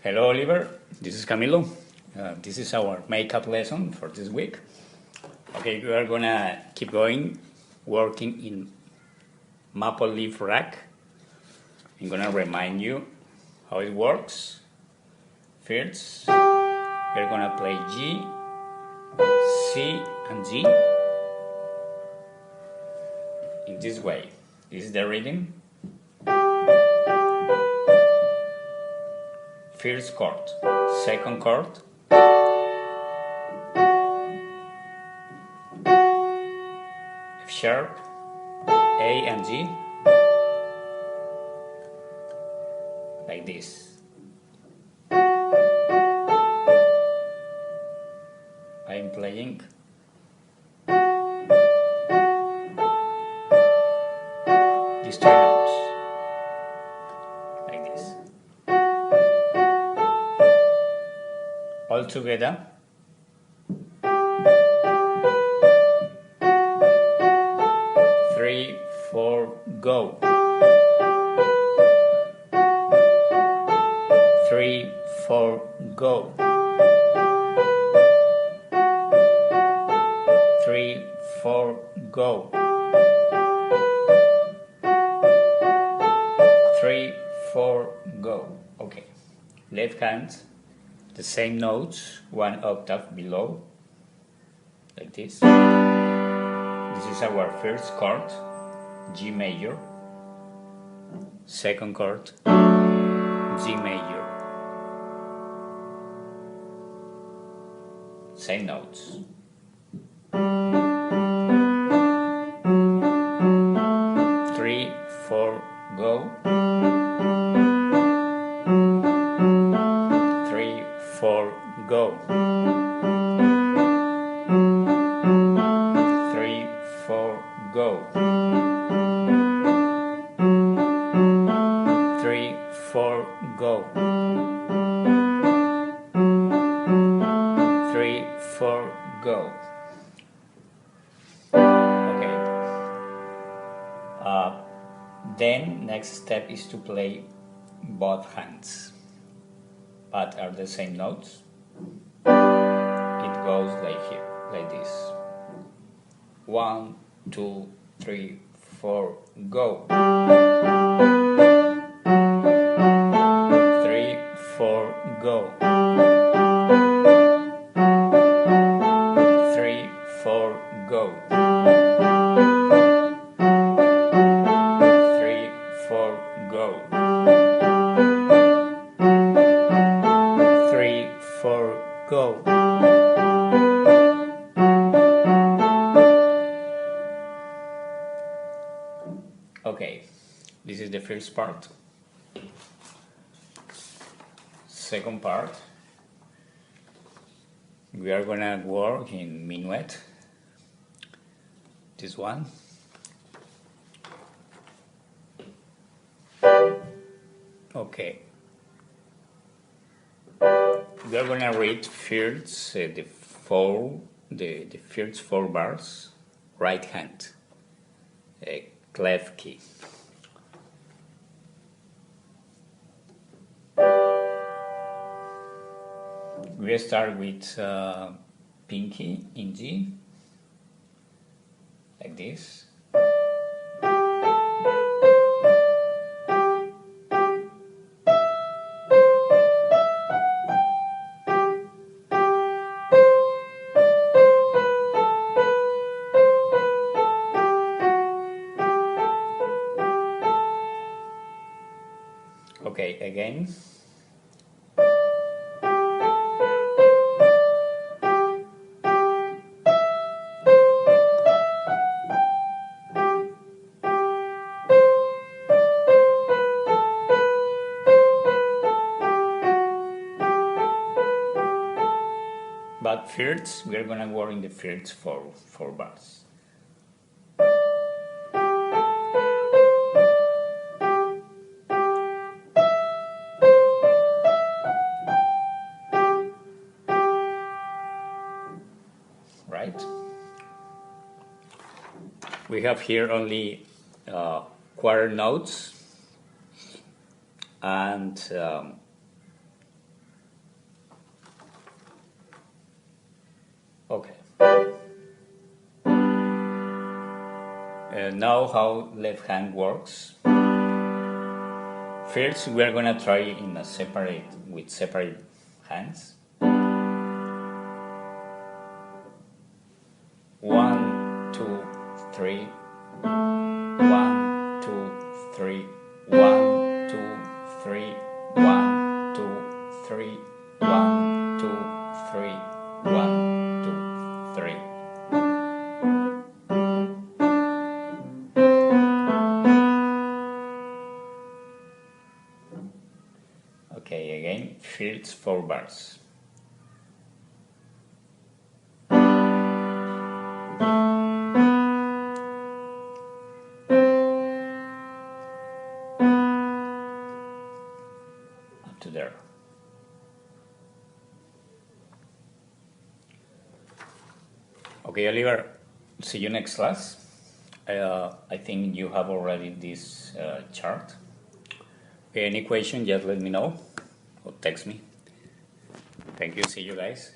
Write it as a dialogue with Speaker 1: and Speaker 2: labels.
Speaker 1: Hello, Oliver. This is Camilo. This is our makeup lesson for this week. Okay, we are gonna keep going, working in maple leaf rack. I'm gonna remind you how it works. First, we're gonna play G, C, and G in this way. This is the rhythm. First chord, second chord, F sharp, A and G, like this. I am playing these two notes, like this. All together. Three, four, go. 3, 4, go. 3, 4, go. 3, 4, go. Okay. Left hand, the same notes, one octave below, like this. This is our first chord, G major. Second chord, G major. Same notes. Three, four, go. 3, 4, go. 3, 4, go. 3, 4, go. 3, 4, go. Okay. Then next step is to play both hands, but are the same notes. It goes like here, like this. 1, 2, 3, 4, go. 3, 4, go. 3, 4, go. 3, 4, go. 3, 4, go. Okay, this is the first part. Second part, we are gonna work in minuet. This one. Okay. We are gonna read first the first 4 bars, right hand, clef key. We start with pinky in G, like this. Okay, again. But first, we are gonna work in the first four bars. Right? We have here only quarter notes and Okay. Now how left hand works. First, we are gonna try in a with separate hands. 1, 2, 3. 1, 2, 3. 1, 2, 3. 1, 2, 3. 1, 2, 3. 1, 2, 3. Okay, again, first 4 bars. Up to there. Okay, Oliver, see you next class. I think you have already this chart. Okay, any question, just let me know or text me. Thank you, see you guys.